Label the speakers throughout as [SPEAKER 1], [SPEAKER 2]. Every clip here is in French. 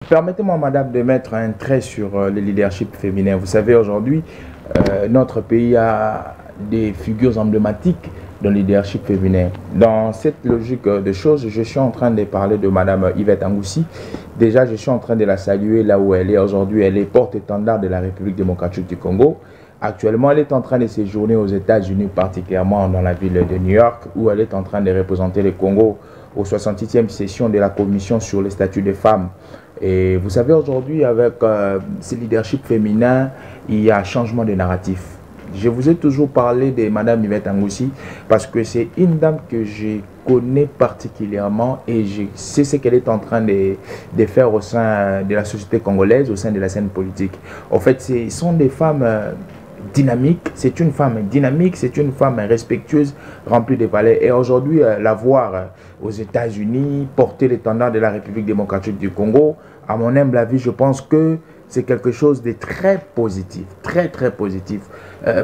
[SPEAKER 1] Permettez-moi, madame, de mettre un trait sur le leadership féminin. Vous savez, aujourd'hui, notre pays a des figures emblématiques dans le leadership féminin. Dans cette logique de choses, je suis en train de parler de madame Yvette Angoussi. Déjà, je suis en train de la saluer là où elle est aujourd'hui. Elle est porte-étendard de la République démocratique du Congo. Actuellement, elle est en train de séjourner aux États-Unis, particulièrement dans la ville de New York, où elle est en train de représenter le Congo aux 68e session de la Commission sur le statut des femmes. Et vous savez, aujourd'hui, avec ce leadership féminin, il y a un changement de narratif. Je vous ai toujours parlé de madame Yvette Angoussi parce que c'est une dame que je connais particulièrement et je sais ce qu'elle est en train de faire au sein de la société congolaise, au sein de la scène politique. En fait, ce sont des femmes dynamiques, c'est une femme dynamique, c'est une femme respectueuse, remplie de valeurs. Et aujourd'hui, la voir aux États-Unis, porter l'étendard de la République démocratique du Congo, à mon humble avis, je pense que c'est quelque chose de très positif, très positif.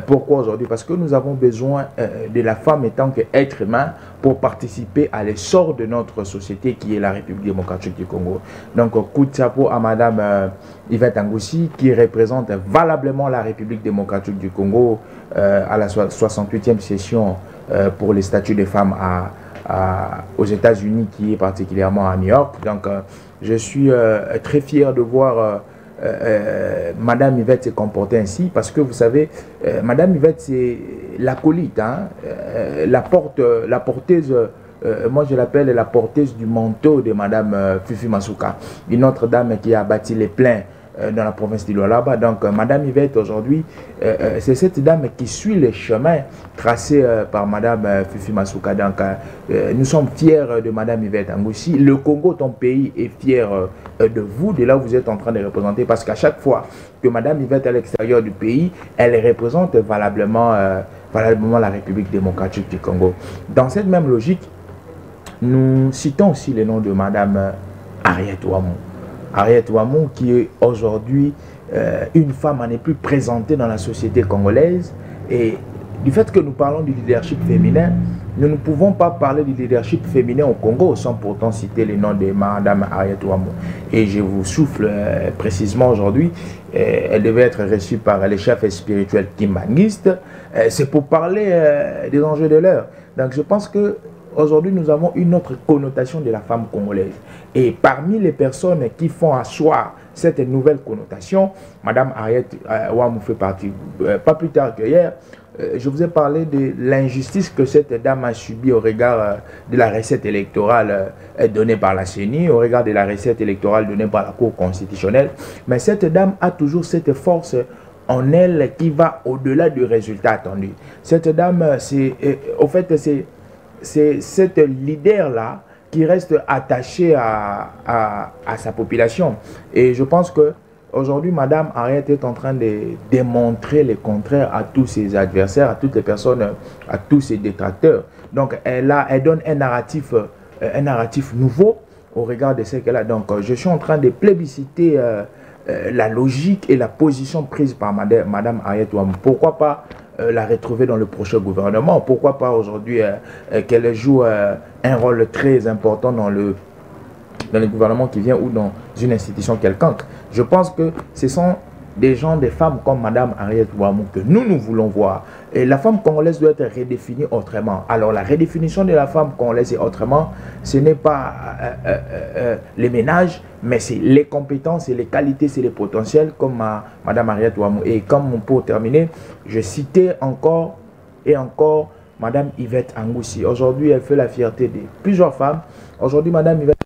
[SPEAKER 1] Pourquoi aujourd'hui? Parce que nous avons besoin de la femme en tant qu'être humain pour participer à l'essor de notre société qui est la République démocratique du Congo. Donc, coup de chapeau à madame Yvette Angoussi qui représente valablement la République démocratique du Congo à la 68e session pour les statuts des femmes aux États-Unis, qui est particulièrement à New York. Donc, je suis très fier de voir madame Yvette se comporter ainsi, parce que vous savez, madame Yvette, c'est l'acolyte, hein, la porteuse, moi je l'appelle la porteuse du manteau de madame Fifi Masuka, une autre dame qui a bâti les pleins dans la province du Lualaba. Donc madame Yvette aujourd'hui, c'est cette dame qui suit les chemins tracés par madame Fifi Masuka. Donc nous sommes fiers de madame Yvette Angoussi. Le Congo, ton pays, est fier de vous, de là où vous êtes en train de représenter, parce qu'à chaque fois que madame Yvette est à l'extérieur du pays, elle représente valablement la République démocratique du Congo. Dans cette même logique, nous citons aussi le nom de madame Henriette Ouamou. Henriette Ouamou, qui est aujourd'hui une femme à ne plus présentée dans la société congolaise. Et du fait que nous parlons du leadership féminin, nous ne pouvons pas parler du leadership féminin au Congo sans pourtant citer le nom de madame Henriette Ouamou. Et je vous souffle précisément aujourd'hui, elle devait être reçue par les chefs spirituels kimbanguistes. C'est pour parler des enjeux de l'heure. Donc je pense que aujourd'hui, nous avons une autre connotation de la femme congolaise. Et parmi les personnes qui font asseoir cette nouvelle connotation, madame Henriette Ouamou fait partie. Pas plus tard que hier, je vous ai parlé de l'injustice que cette dame a subie au regard de la recette électorale donnée par la CENI, au regard de la recette électorale donnée par la Cour constitutionnelle. Mais cette dame a toujours cette force en elle qui va au-delà du résultat attendu. Cette dame, au fait, c'est cette leader-là qui reste attaché à sa population. Et je pense que aujourd'hui, madame Henriette est en train de démontrer le contraire à tous ses adversaires, à toutes les personnes, à tous ses détracteurs. Donc, elle donne un narratif nouveau au regard de ce qu'elle a. Donc, je suis en train de plébisciter la logique et la position prise par madame Henriette Ouamou. Pourquoi pas la retrouver dans le prochain gouvernement? Pourquoi pas aujourd'hui qu'elle joue un rôle très important dans le gouvernement qui vient ou dans une institution quelconque? Je pense que ce sont des gens, des femmes comme madame Henriette Ouamou que nous voulons voir. Et la femme congolaise doit être redéfinie autrement. Alors la redéfinition de la femme congolaise autrement, ce n'est pas les ménages, mais c'est les compétences, et les qualités, c'est les potentiels, comme madame Henriette Ouamou. Et comme pour terminer, je citais encore et encore madame Yvette Angoussi. Aujourd'hui, elle fait la fierté de plusieurs femmes. Aujourd'hui, madame Yvette